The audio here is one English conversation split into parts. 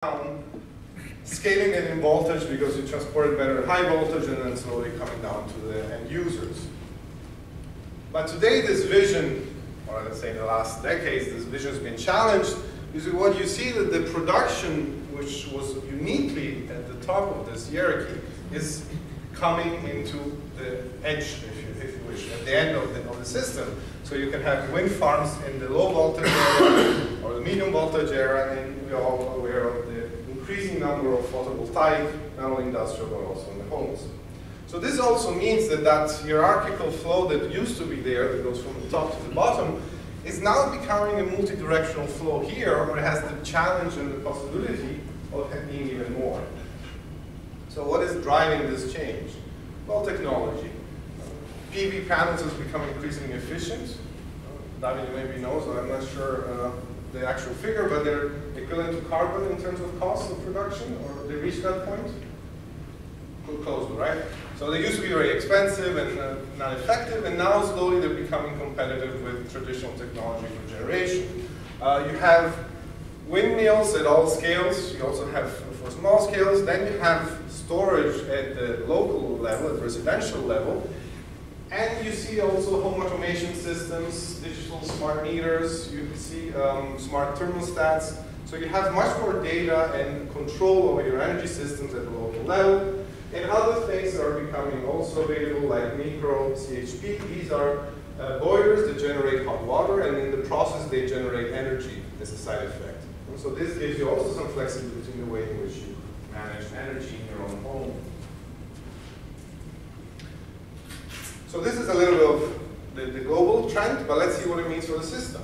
down, scaling it in voltage because you transport it better at high voltage, and then slowly coming down to the end users. But today this vision, or let's say in the last decades, this vision has been challenged. Because what you see that the production, which was uniquely at the top of this hierarchy, is coming into the edge, if you wish, at the end of the system. So you can have wind farms in the low voltage area or the medium voltage area, and we are all aware of the increasing number of photovoltaic, not only industrial but also in the homes. So this also means that that hierarchical flow that used to be there, that goes from the top to the bottom, is now becoming a multi-directional flow here, where it has the challenge and the possibility of being even more. So what is driving this change? Well, technology. PV panels has become increasingly efficient. David, you maybe know, so I'm not sure the actual figure, but they're equivalent to carbon in terms of cost of production, or they reached that point? Close, right? So they used to be very expensive and not effective, and now slowly they're becoming competitive with traditional technology for generation. You have windmills at all scales. You also have for small scales. Then you have storage at the local level, at the residential level. And you see also home automation systems, digital smart meters. You see smart thermostats. So you have much more data and control over your energy systems at the local level. And other things are becoming also available, like micro CHP. These are boilers that generate hot water, and in the process they generate energy as a side effect. And so this gives you also some flexibility in the way in which you manage energy in your own home. So this is a little bit of the global trend, but let's see what it means for the system.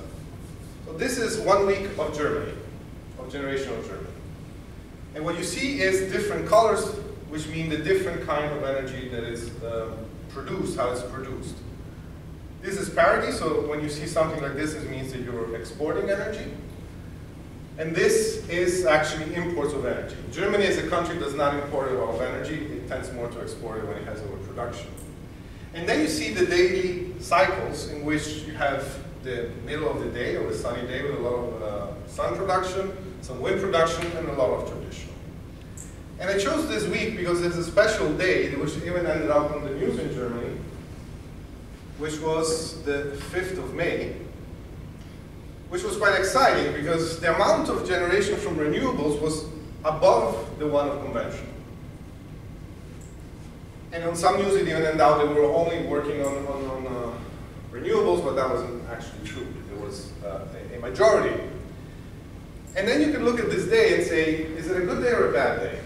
So this is 1 week of Germany, of generation of Germany. And what you see is different colors, which mean the different kind of energy that is produced, how it's produced. This is parity, so when you see something like this, it means that you're exporting energy. And this is actually imports of energy. Germany as a country does not import a lot of energy. It tends more to export it when it has overproduction. And then you see the daily cycles in which you have the middle of the day, or the sunny day, with a lot of sun production, some wind production, and a lot of traditional. And I chose this week because it's a special day, which even ended up on the news in Germany, which was the 5th of May, which was quite exciting because the amount of generation from renewables was above the one of conventional. And on some news it even ended out they were only working on renewables, but that wasn't actually true. There was a majority. And then you can look at this day and say, is it a good day or a bad day?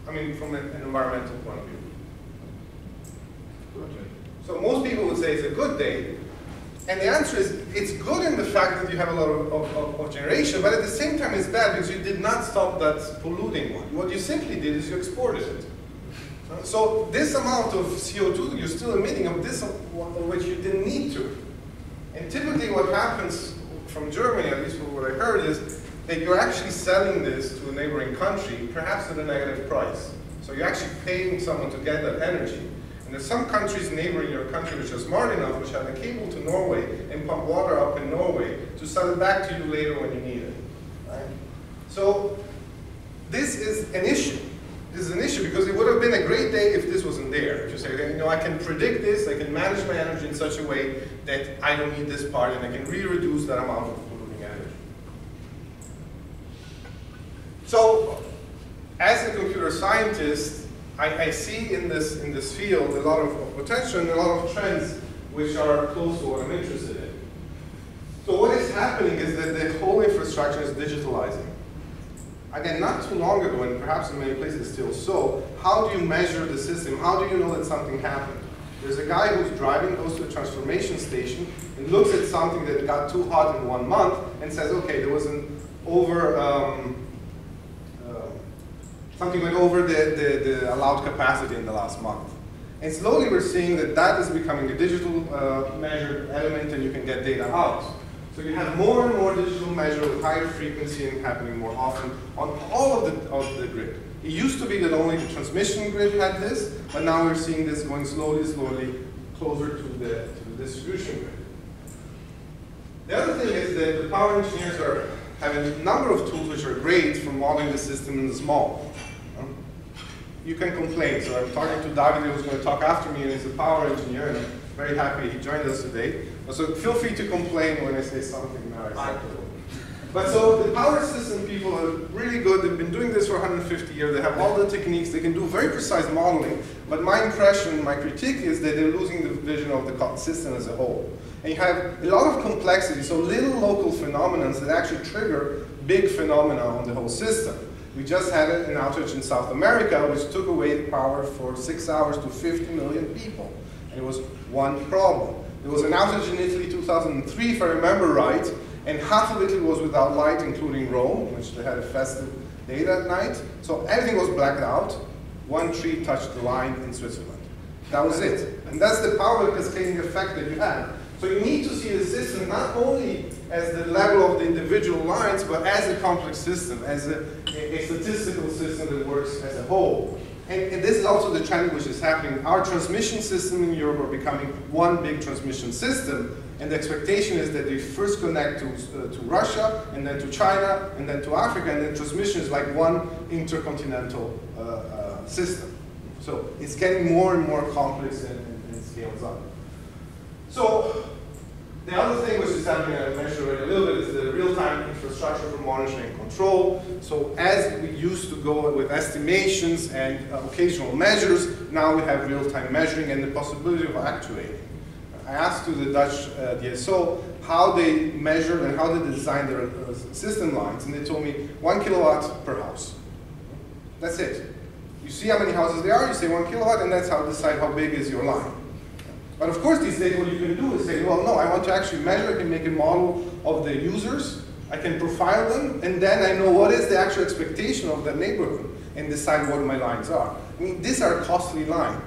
I mean, from an environmental point of view. So most people would say it's a good day. And the answer is, it's good in the fact that you have a lot of generation, but at the same time it's bad because you did not stop that polluting one. What you simply did is you exported it. So this amount of CO2 you're still emitting, of this of which you didn't need to. And typically what happens from Germany, at least from what I heard, is that you're actually selling this to a neighboring country, perhaps at a negative price. So you're actually paying someone to get that energy. And there's some countries neighboring your country which are smart enough, which have a cable to Norway and pump water up in Norway to sell it back to you later when you need it. Right? So this is an issue. This is an issue because it would have been a great day if this wasn't there. If you say, you know, I can predict this, I can manage my energy in such a way that I don't need this part, and I can really reduce that amount of polluting energy. So, as a computer scientist, I see in this field a lot of potential and a lot of trends which are close to what I'm interested in. So what is happening is that the whole infrastructure is digitalizing. Again, not too long ago, and perhaps in many places still so, how do you measure the system? How do you know that something happened? There's a guy who's driving, goes to a transformation station, and looks at something that got too hot in 1 month, and says, okay, there was an something went over the allowed capacity in the last month. And slowly we're seeing that that is becoming a digital measured element, and you can get data out. So you have more and more digital measure with higher frequency and happening more often on all of the grid. It used to be that only the transmission grid had this, but now we're seeing this going slowly closer to the distribution grid. The other thing is that the power engineers are have a number of tools which are great for modeling the system in the small. You can complain. So I'm talking to David, who's going to talk after me, and he's a power engineer, and I'm very happy he joined us today. So feel free to complain when I say something not acceptable. But so the power system people are really good. They've been doing this for 150 years. They have all the techniques. They can do very precise modeling. But my impression, my critique is that they're losing the vision of the system as a whole. And you have a lot of complexity, so little local phenomena that actually trigger big phenomena on the whole system. We just had an outage in South America, which took away the power for 6 hours to 50 million people. And it was one problem. There was an outage in Italy 2003, if I remember right, and half of Italy was without light, including Rome, which they had a festive day that night. So everything was blacked out. One tree touched the line in Switzerland. That was it. And that's the power cascading effect that you have. So you need to see the system not only as the level of the individual lines, but as a complex system, as a statistical system that works as a whole. And this is also the trend which is happening. Our transmission system in Europe are becoming one big transmission system, and the expectation is that they first connect to Russia, and then to China, and then to Africa, and the transmission is like one intercontinental system. So it's getting more and more complex and scales up. So the other thing which is happening, I mentioned already a little bit, is the real-time infrastructure for monitoring and control. So as we used to go with estimations and occasional measures, now we have real-time measuring and the possibility of actuating. I asked to the Dutch DSO how they measured and how they designed their system lines, and they told me 1 kilowatt per house. That's it. You see how many houses there are, you say 1 kilowatt, and that's how you decide how big is your line. But of course, these days, what you can do is say, well, no, I want to actually measure, I can make a model of the users, I can profile them, and then I know what is the actual expectation of that neighborhood, and decide what my lines are. I mean, these are costly lines.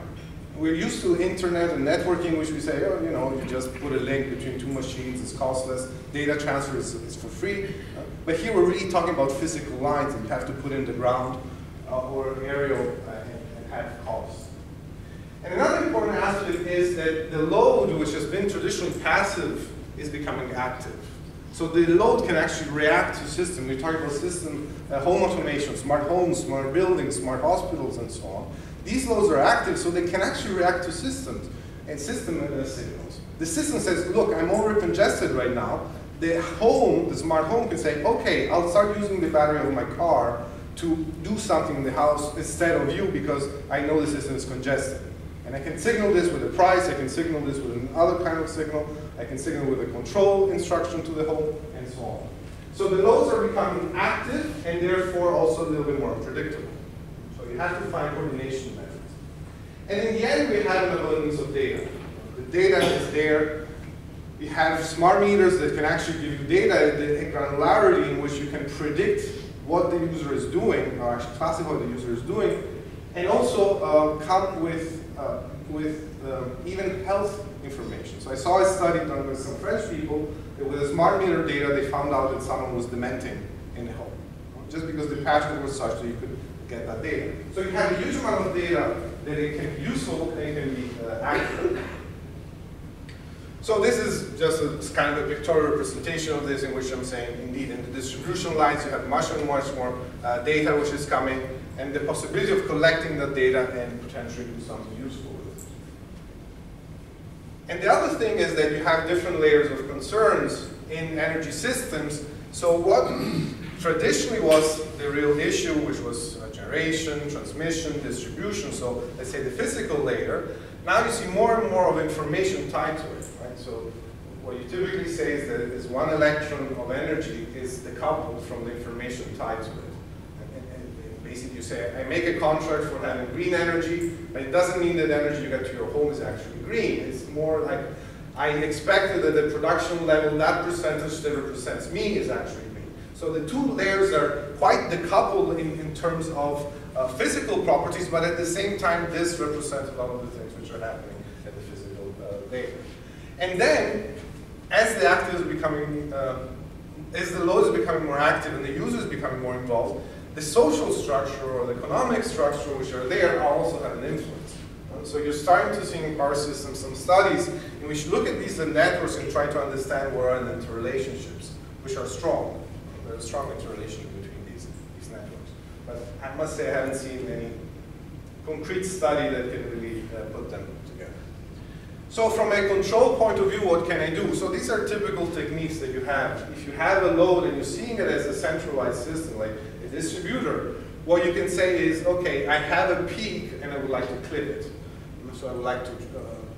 We're used to internet and networking, which we say, oh, you know, you just put a link between two machines, it's costless, data transfer is for free. But here we're really talking about physical lines that you have to put in the ground or aerial and have costs. And another important aspect is that the load, which has been traditionally passive, is becoming active. So the load can actually react to system. We talk about system, home automation, smart homes, smart buildings, smart hospitals, and so on. These loads are active, so they can actually react to systems and system signals. The system says, look, I'm over congested right now. The home, the smart home, can say, okay, I'll start using the battery of my car to do something in the house instead of you because I know the system is congested. And I can signal this with a price, I can signal this with another kind of signal, I can signal with a control instruction to the home, and so on. So the loads are becoming active and therefore also a little bit more predictable. So you have to find coordination methods. And in the end, we have an abundance of data. The data is there. You have smart meters that can actually give you data, the granularity in which you can predict what the user is doing, or actually classify what the user is doing, and also come with even health information. So I saw a study done with some French people that with a smart meter data, they found out that someone was dementing in the home, just because the pattern was such that you could get that data. So you have a huge amount of data that it can be useful and it can be accurate. So this is just a kind of a pictorial representation of this, in which I'm saying, indeed, in the distribution lines, you have much more data which is coming, and the possibility of collecting that data and potentially do something useful with it. And the other thing is that you have different layers of concerns in energy systems. So what traditionally was the real issue, which was generation, transmission, distribution, so let's say the physical layer, now you see more and more of information tied to it, right? So what you typically say is that is one electron of energy is decoupled from the information tied to it. And basically you say, I make a contract for having green energy, but it doesn't mean that the energy you get to your home is actually green. It's more like, I expected that the production level, that percentage that represents me is actually green. So the two layers are quite decoupled in terms of physical properties, but at the same time, this represents a lot of the things which are happening at the physical layer. And then, as the active is becoming, as the load is becoming more active and the user is becoming more involved, the social structure or the economic structure which are there also have an influence. So you're starting to see in power systems some studies in which look at these networks and try to understand where are the interrelationships, which are strong. There's a strong interrelation between these networks. But I must say I haven't seen any concrete study that can really put them together. So from a control point of view, what can I do? So these are typical techniques that you have. If you have a load and you're seeing it as a centralized system, like a distributor, what you can say is, okay, I have a peak and I would like to clip it. So I would like to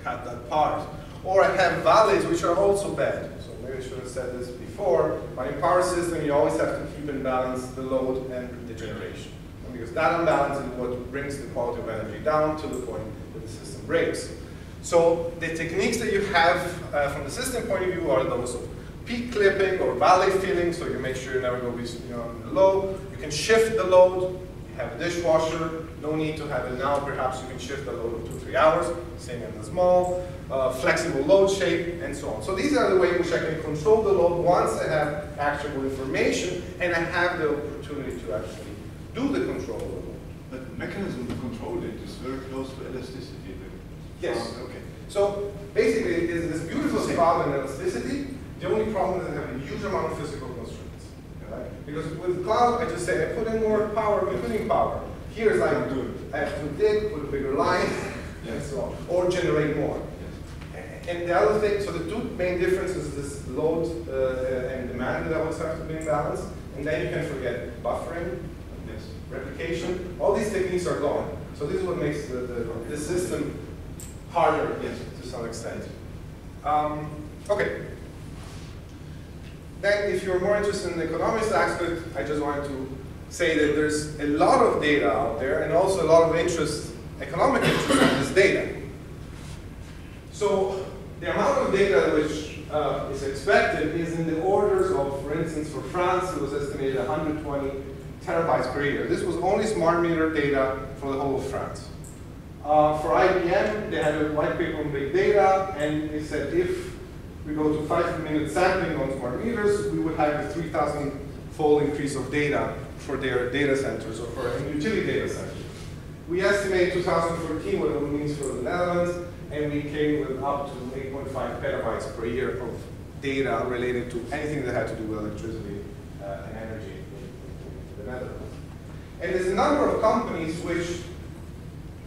cut that part. Or I have valleys, which are also bad. So maybe I should have said this before, but in power system, you always have to keep in balance the load and the generation. Because that imbalance is what brings the quality of energy down to the point that the system breaks. So the techniques that you have from the system point of view are those of peak clipping or valley filling, so you make sure you never go beyond the load. You can shift the load. You have a dishwasher. No need to have it now. Perhaps you can shift the load of 2-3 hours, same in the small. Flexible load shape, and so on. So these are the ways in which I can control the load once I have actionable information and I have the opportunity to actually do the control of the load. But the mechanism to control it is very close to elasticity. Yes. Okay. So basically, it is this beautiful spot in elasticity. The only problem is I have a huge amount of physical constraints. Right? Because with cloud, I just say I put in more power, computing power. Here is like I have to dig, put a bigger line, and so on, or generate more. And the other thing, so the two main differences is this load and demand that always have to be in balance. And then you can forget buffering, replication. All these techniques are gone. So this is what makes the system harder, to some extent. Okay. Then if you're more interested in the economics aspect, I just wanted to say that there's a lot of data out there and also a lot of interest, economic interest in this data. So the amount of data which is expected is in the orders of, for instance, for France, it was estimated 120 terabytes per year. This was only smart meter data for the whole of France. For IBM, they had a white paper on big data, and they said if we go to 5-minute sampling on smart meters, we would have a 3,000-fold increase of data for their data centers or for utility data centers. We estimate 2014 what it means for the Netherlands, and we came with up to 8.5 petabytes per year of data related to anything that had to do with electricity and energy in the Netherlands. And there's a number of companies which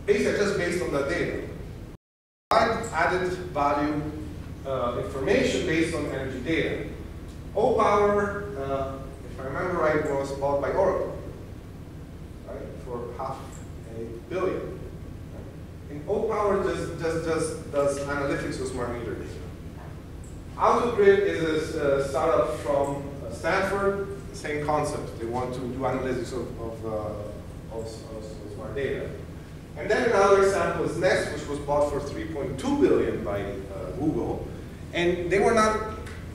basically are just based on that data. Added value information based on energy data. O-Power, if I remember right, was bought by Oracle, right, for $500 million. And O-Power just does analytics with smart meter data. AutoGrid is a startup from Stanford, same concept. They want to do analytics of smart data. And then another example is Nest, which was bought for $3.2 billion by Google. And they were not,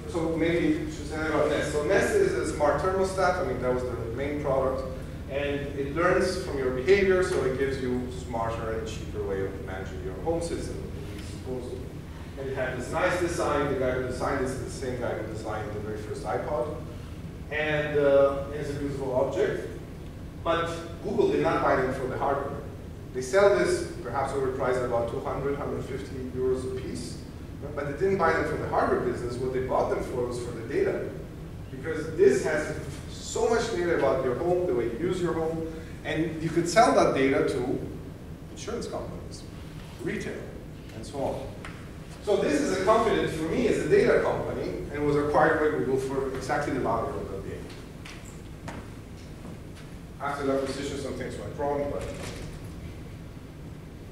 so maybe you should say about Nest. So Nest is a smart thermostat. I mean, that was the main product. And it learns from your behavior, so it gives you smarter and cheaper way of managing your home system, supposedly. And it had this nice design. The guy who designed this is the same guy who designed the very first iPod. And it's a beautiful object. But Google did not buy them for the hardware. They sell this, perhaps overpriced at about 200, 150 euros a piece. But they didn't buy them for the hardware business. What they bought them for was for the data. Because this has so much data about your home, the way you use your home, and you could sell that data to insurance companies, retail, and so on. So this is a company that for me is a data company and was acquired by Google for exactly the value of that data. After the acquisition, some things went wrong, but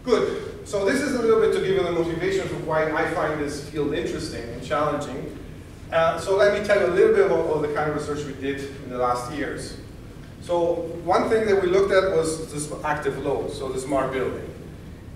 good. So this is a little bit to give you the motivation for why I find this field interesting and challenging. So let me tell you a little bit about the kind of research we did in the last years. So one thing that we looked at was this active load, so the smart building.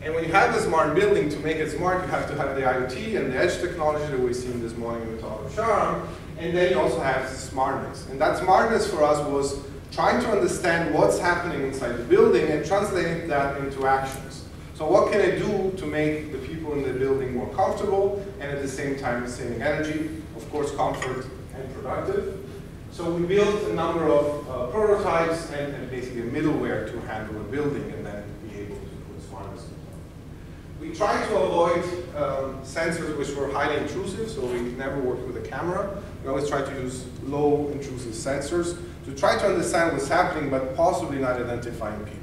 And when you have the smart building, to make it smart, you have to have the IoT and the edge technology that we've seen this morning in the talk of Sharon, and then you also have smartness. And that smartness for us was trying to understand what's happening inside the building and translating that into actions. So what can I do to make the people in the building more comfortable and at the same time saving energy, of course comfort and productive. So we built a number of prototypes and basically a middleware to handle a building and then be able to put smartness on top. We tried to avoid sensors which were highly intrusive, so we never worked with a camera. we always try to use low intrusive sensors to try to understand what's happening, but possibly not identifying people.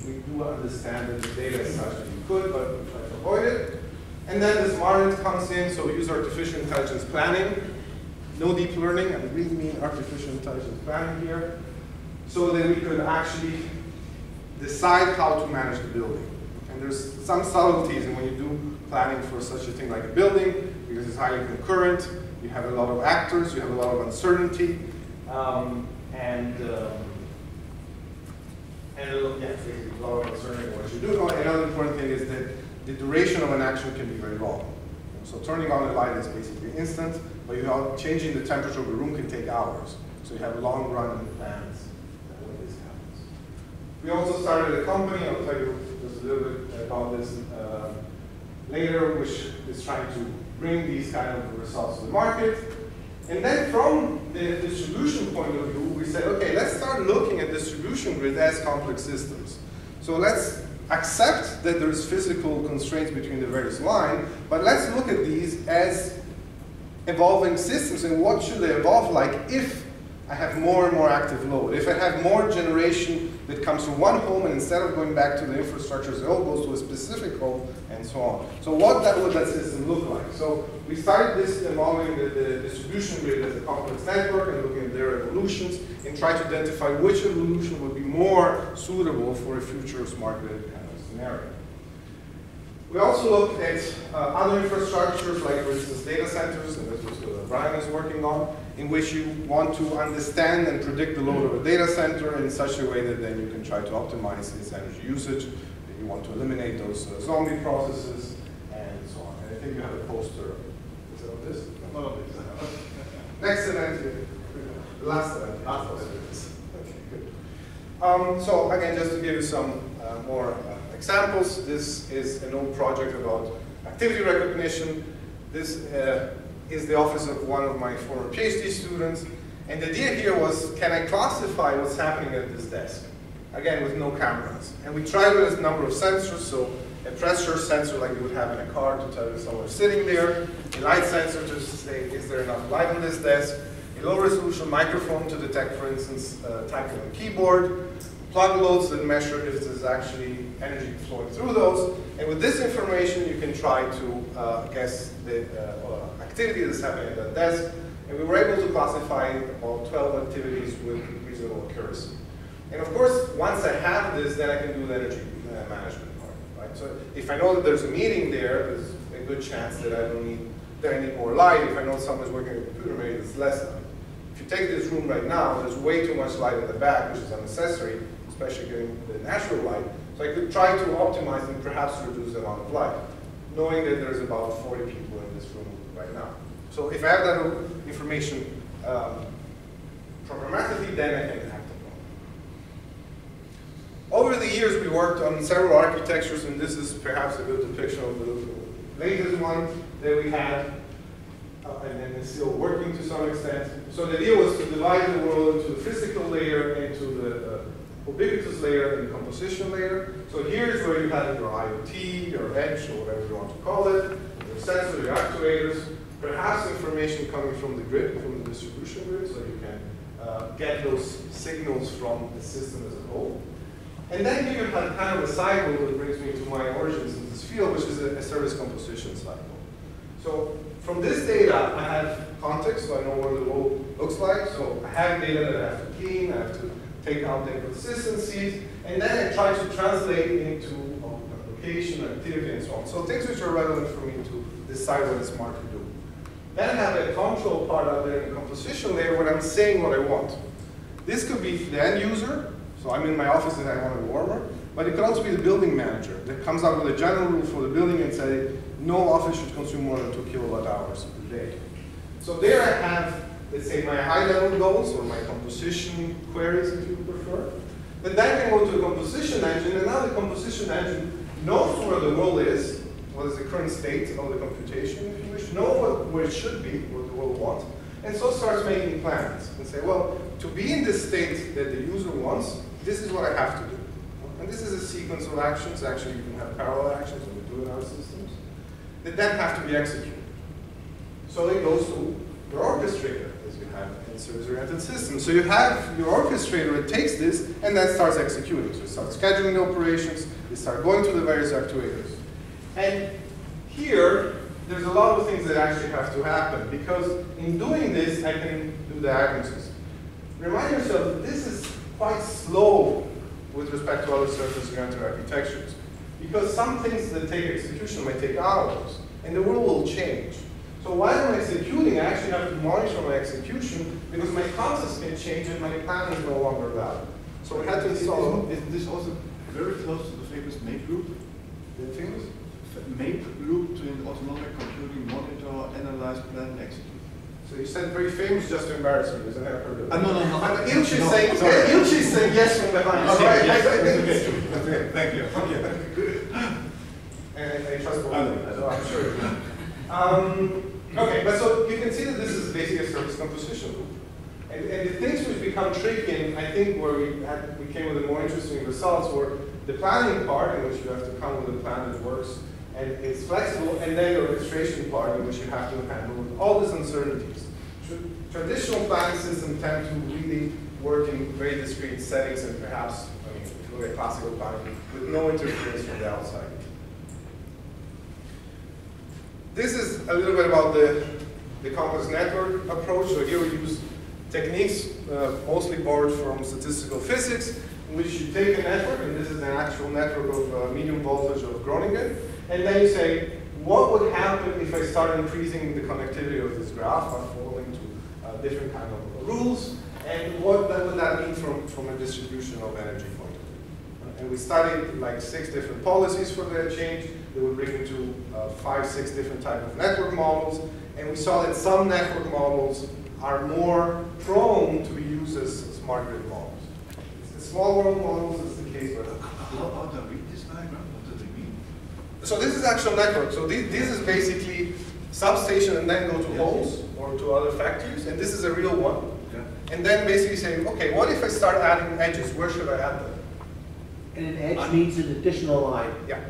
We do understand that the data is such that you could, but we try to avoid it. And then the smart comes in, so we use artificial intelligence planning. No deep learning, I really mean artificial intelligence planning here, so that we could actually decide how to manage the building. And there's some subtleties in when you do planning for such a thing like a building, because it's highly concurrent, you have a lot of actors, you have a lot of uncertainty, and a lot of uncertainty in what you do. Another important thing is that the duration of an action can be very long. So turning on a light is basically instant, but changing the temperature of a room can take hours. So you have a long run in advance when this happens. We also started a company, I'll tell you just a little bit about this later, which is trying to bring these kind of results to the market. And then from the distribution point of view, we said, okay, let's start looking at distribution grid as complex systems. So let's accept that there's physical constraints between the various lines, but let's look at these as evolving systems and what should they evolve like if I have more and more active load. If I have more generation that comes from one home and instead of going back to the infrastructures, it all goes to a specific home and so on. So what would that system look like? So we started this involving the distribution grid as a complex network and looking at their evolutions and try to identify which evolution would be more suitable for a future smart grid kind of scenario. We also looked at other infrastructures, like for instance data centers, and this is what Brian is working on, in which you want to understand and predict the load of a data center in such a way that then you can try to optimize its energy usage. You want to eliminate those zombie processes and so on. And I think you have a poster. Is it on this? No, next event here. The last event. Okay, good. So again, just to give you some more examples, this is an old project about activity recognition. This is the office of one of my former PhD students. And the idea here was, can I classify what's happening at this desk? Again, with no cameras. And we tried with a number of sensors, so a pressure sensor like you would have in a car to tell you someone's sitting there, a light sensor to say, is there enough light on this desk, a low resolution microphone to detect, for instance, typing on a keyboard, plug loads that measure if there's actually energy flowing through those. And with this information, you can try to guess the activity that's happening at that desk. And we were able to classify about 12 activities with reasonable accuracy. And of course, once I have this, then I can do the energy management part, right? So if I know that there's a meeting there, there's a good chance that I need more light. If I know someone's working on a computer, maybe it's less light. If you take this room right now, there's way too much light in the back, which is unnecessary, especially getting the natural light. So I could try to optimize and perhaps reduce the amount of light, knowing that there's about 40 people in this room right now. So if I have that information programmatically, then I can act upon it. Over the years, we worked on several architectures, and this is perhaps a good depiction of the latest one that we had, and it's still working to some extent. So the idea was to divide the world into the physical layer, into the ubiquitous layer, and the composition layer. So here's where you have your IoT, your edge, or whatever you want to call it, your sensors, your actuators, perhaps information coming from the grid, from the distribution grid, so you can get those signals from the system as a whole. And then here you have kind of a cycle that brings me to my origins in this field, which is a service composition cycle. So from this data, I have context, so I know what the load looks like. So I have data that I have to clean, I have to take out the inconsistencies, and then I try to translate into location, activity, and so on. So things which are relevant for me to decide what is smart to do. Then I have a control part out there in the composition layer where I'm saying what I want. This could be the end user, so I'm in my office and I want it warmer, but it could also be the building manager that comes out with a general rule for the building and say, no office should consume more than 2 kilowatt hours per day. So there I have, let's say, my high-level goals or my composition queries, if you prefer. But then I can go to the composition engine, and now the composition engine knows where the world is, what is the current state of the computation, if you wish, know where it should be, what the world wants, and so starts making plans and say, well, to be in this state that the user wants, this is what I have to do. And this is a sequence of actions. Actually, you can have parallel actions, and we do in our systems, that then have to be executed. So it goes to your orchestrator, as you have in service-oriented systems. So you have your orchestrator, it takes this, and then starts executing. So it starts scheduling the operations, it starts going to the various actuators. And here, there's a lot of things that actually have to happen, because in doing this, I can do diagnosis. Remind yourself that this is quite slow with respect to other surface-oriented architectures, because some things that take execution might take hours, and the rule will change. So while I'm executing, I actually have to monitor my execution, because my context can change and my plan is no longer valid. So we had to install. Is this also very close to the famous MAPE loop? The things? MAPE loop to an autonomic computing monitor, analyze, plan, and execute. So you said very famous just to embarrass me, isn't that heard of it? No. Ilchi's saying yes from behind. Okay, Yes, okay. Thank you. Okay. And I trust both of you, so I'm sure. Okay, but so you can see that this is basically a surface composition loop. And the things which become tricky, and I think where we came with the more interesting results were the planning part, in which you have to come with a plan that works and it's flexible, and then the orchestration part, in which you have to handle all these uncertainties. Traditional planning systems tend to really work in very discrete settings, and perhaps, I mean, if you look at classical planning, with no interference from the outside. This is a little bit about the complex network approach. So here we use techniques mostly borrowed from statistical physics, in which you take a network, and this is an actual network of medium voltage of Groningen, and then you say, what would happen if I start increasing the connectivity of this graph by following to different kind of rules, and what would that mean from a distribution of energy point of view? And we studied like 6 different policies for the change. They would bring you to 5, 6 different types of network models, and we saw that some network models are more prone to be used as smart grid models. The small world models is the case, but How do I read this diagram? What do they mean? so this is actual network. So this is basically substation and then go to holes or to other factories, and this is a real one. Yeah. And then basically saying, okay, what if I start adding edges? Where should I add them? And an edge means an additional line. Yeah.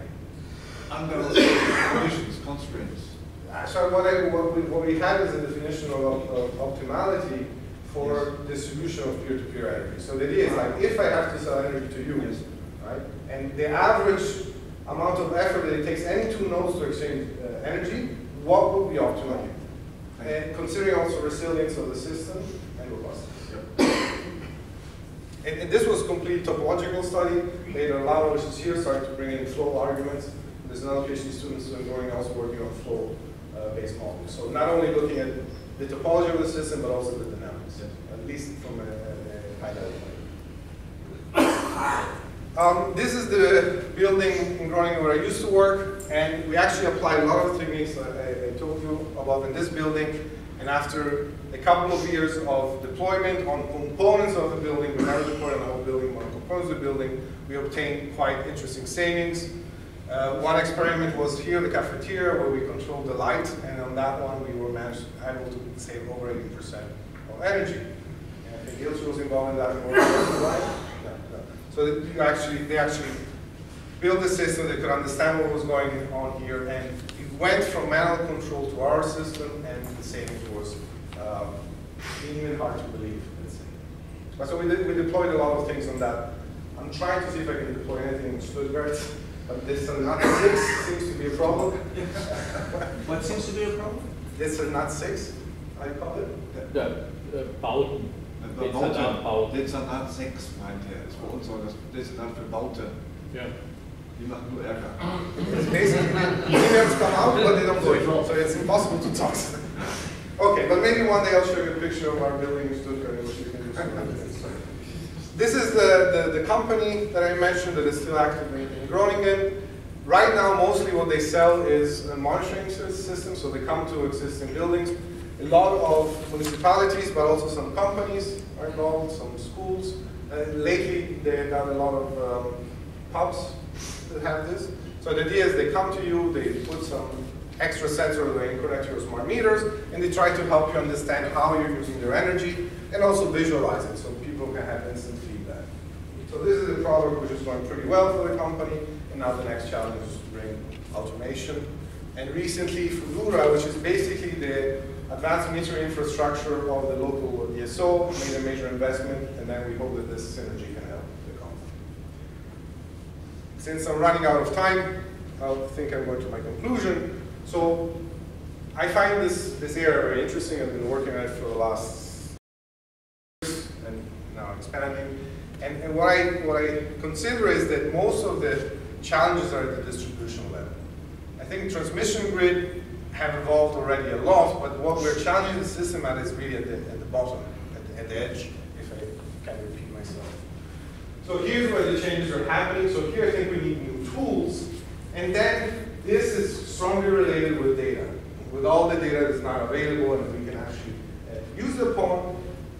Under conditions, constraints. So what we have is a definition of optimality for distribution of peer-to-peer energy. So the idea is like, if I have to sell energy to you, right, and the average amount of effort that it takes any 2 nodes to exchange energy, what would be optimal? And considering also resilience of the system and robustness. And this was a complete topological study. Later, a lot of us here started to bring in flow arguments. There's another PhD students going also working on flow-based models. So not only looking at the topology of the system, but also the dynamics, at least from a high level. This is the building in Groningen where I used to work, and we actually applied a lot of techniques I told you about in this building. And after a couple of years of deployment on components of the building, we never deployed on the whole building, but on components of the building, we obtained quite interesting savings. One experiment was here, the cafeteria, where we controlled the light, and on that one we were able to save over 80% of energy. And I think Ilse was involved in that more than light. No. So they actually built a system that could understand what was going on here, and it went from manual control to our system, and the savings was even hard to believe, let's say. So we deployed a lot of things on that. I'm trying to see if I can deploy anything in Stuttgart. But this not 6 seems to be a problem. What seems to be a problem? This is not 6, I call it. Bauten. Dezernat 6 meint er. Ist bei uns so das Dezernat für Baute. Yeah. Die machen nur Ärger. It's basically, emails come out, but they don't go. So it's impossible to talk. Okay, but maybe one day I'll show you a picture of our building in Stuttgart in which you can do some. This is the company that I mentioned that is still active in Groningen. Right now, mostly what they sell is a monitoring system, so they come to existing buildings. A lot of municipalities, but also some companies are involved, some schools. Lately, they got a lot of pubs that have this. So the idea is they come to you, they put some extra sensors, they connect your smart meters, and they try to help you understand how you're using their energy, and also visualize it so people can have instant feedback. So this is a product which is going pretty well for the company, and now the next challenge is to bring automation. And recently, Fudura, which is basically the advanced metering infrastructure of the local DSO, made a major investment, and then we hope that this synergy can help the company. Since I'm running out of time, I think I'm going to my conclusion. So I find this area very interesting. I've been working on it for the last years and now expanding. And what I consider is that most of the challenges are at the distribution level. I think transmission grid have evolved already a lot, but what we're challenging the system at is really at the bottom, at the edge, if I can repeat myself. So here's where the changes are happening. So here I think we need new tools. And then this is strongly related with data, with all the data that's not available and that we can actually use upon.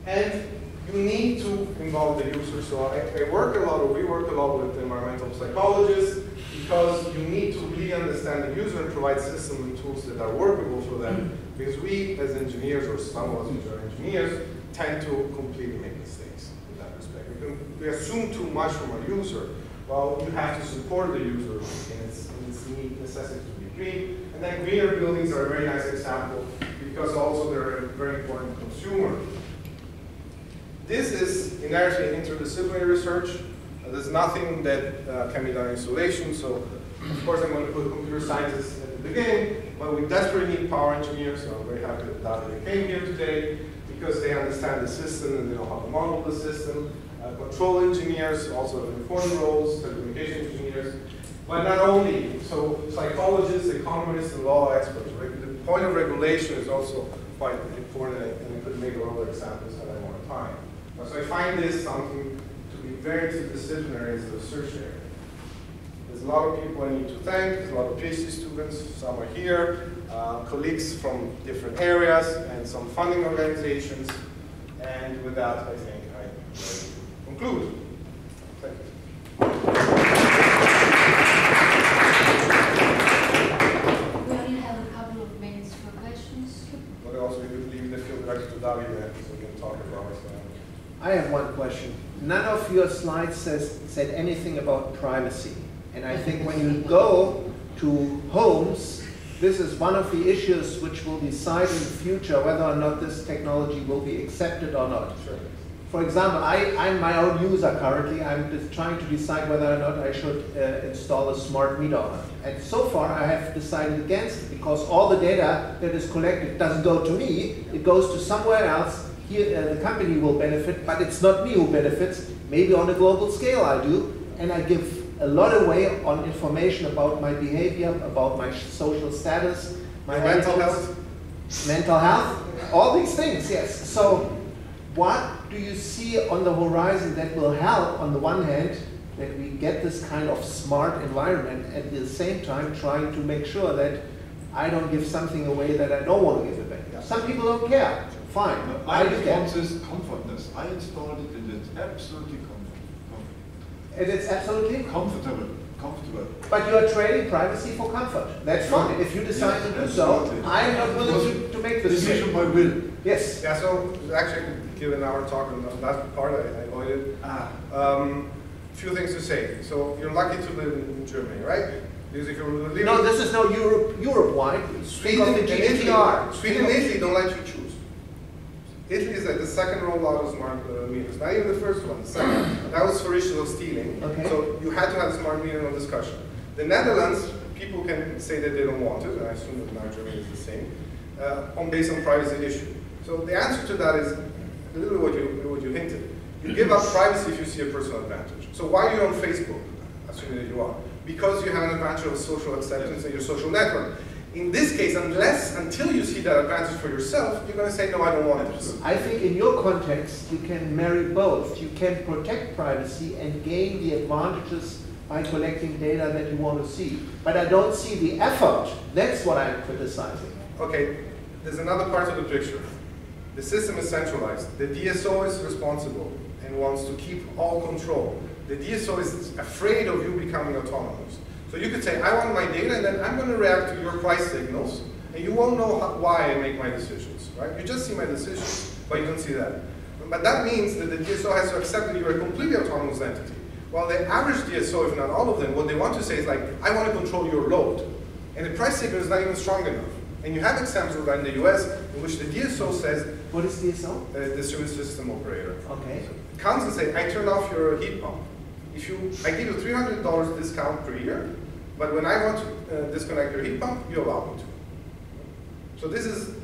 And you need to involve the user. So we work a lot with environmental psychologists, because you need to really understand the user and provide systems and tools that are workable for them. Because we, as engineers, or some of us which are engineers, tend to completely make mistakes in that respect. We assume too much from our user. Well, you have to support the user in its necessity to be green. And then greener buildings are a very nice example, because also they're a very important consumer. This is inherently interdisciplinary research. There's nothing that can be done in isolation. So, of course, I'm going to put computer scientists at the beginning, but we desperately need power engineers. So I'm very happy that they came here today, because they understand the system and they know how to model the system. Control engineers also have important roles, telecommunication engineers. But not only, so psychologists, economists, and law experts. Right? The point of regulation is also quite important, and we could make other examples had I more time. So I find this something to be very interdisciplinary as a research area. There's a lot of people I need to thank. There's a lot of PhD students, some are here, colleagues from different areas, and some funding organizations. And with that, I think I conclude. Thank you. We only have a couple of minutes for questions. But also, we could leave the field back to David, so we can talk about it. I have one question. None of your slides said anything about privacy. And I think when you go to homes, this is one of the issues which will decide in the future whether or not this technology will be accepted or not. Sure. For example, I'm my own user currently. I'm just trying to decide whether or not I should install a smart meter on it. And so far I have decided against it, because all the data that is collected doesn't go to me, it goes to somewhere else. Here, the company will benefit, but it's not me who benefits. Maybe on a global scale I do, and I give a lot away on information about my behavior, about my social status, my mental health, all these things, yes. So what do you see on the horizon that will help, on the one hand, that we get this kind of smart environment, at the same time trying to make sure that I don't give something away that I don't want to give away. Yeah. Some people don't care. Fine. I want this comfortness. I installed it and it's absolutely comfortable. And it's absolutely comfortable. But you are trading privacy for comfort. That's fine. If you decide to do so, I'm not willing to make the decision by will. Yes. Yeah, so actually I could give an hour talk on that part. I avoided. Few things to say. So you're lucky to live in Germany, right? Because if you're living no, this is no Europe-wide. Sweden and Italy don't let you choose. Italy is like the second rollout of smart meters, not even the first one, the second. That was for issues of stealing. Okay. So you had to have a smart meter no discussion. The Netherlands, people can say that they don't want it, and I assume that now Germany is the same, based on privacy issue. So the answer to that is a little bit what you hinted. You give up privacy if you see a personal advantage. So why are you on Facebook, assuming that you are? Because you have an advantage of social acceptance in your social network. In this case, until you see that advantage for yourself, you're going to say, no, I don't want it. I think in your context, you can marry both. You can protect privacy and gain the advantages by collecting data that you want to see. But I don't see the effort. That's what I'm criticizing. Okay, there's another part of the picture. The system is centralized. The DSO is responsible and wants to keep all control. The DSO is afraid of you becoming autonomous. So you could say, I want my data, and then I'm going to react to your price signals, and you won't know why I make my decisions, right? You just see my decisions, but you don't see that. But that means that the DSO has to accept that you're a completely autonomous entity. While the average DSO, if not all of them, what they want to say is like, I want to control your load. And the price signal is not even strong enough. And you have examples in the US in which the DSO says, What is DSO? distributed system operator. Okay. Comes and say, I turned off your heat pump. I give you $300 discount per year, but when I want to disconnect your heat pump, you allow me to. So this is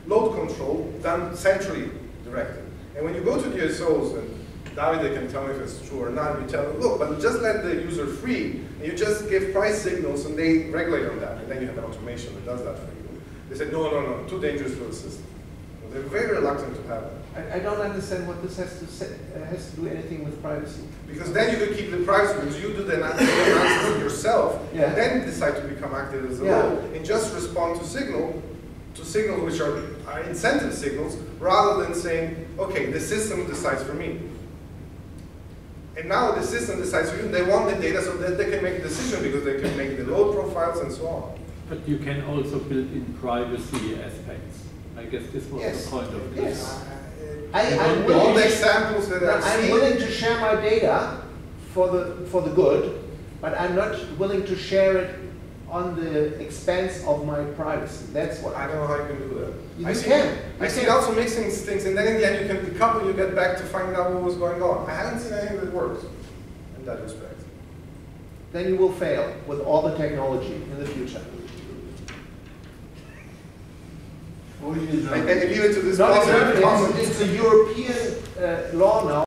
load control done centrally directed. And when you go to DSOs, and Davide can tell me if it's true or not, you tell them, look, but just let the user free, and you just give price signals and they regulate on that, and then you have an automation that does that for you. They say, no, too dangerous for the system. So they're very reluctant to have that. I don't understand what this has to do anything with privacy. Because then you could keep the privacy, because you do the analysis yourself, Yeah. and then decide to become active as a role, and just respond to signals which are incentive signals, rather than saying, okay, the system decides for me. And now the system decides for you, they want the data so that they can make a decision, because they can make the load profiles and so on. But you can also build in privacy aspects. I guess this was the point of this. Yes. All the examples that I'm willing to share my data for the good, but I'm not willing to share it on the expense of my privacy. That's what I don't know how you can do that. You I see it also mixing things, and then in the end you can decouple, you get back to finding out what was going on. I haven't seen anything that works in that respect. Then you will fail with all the technology in the future. I leave it to this No, positive comment. it's a European law now.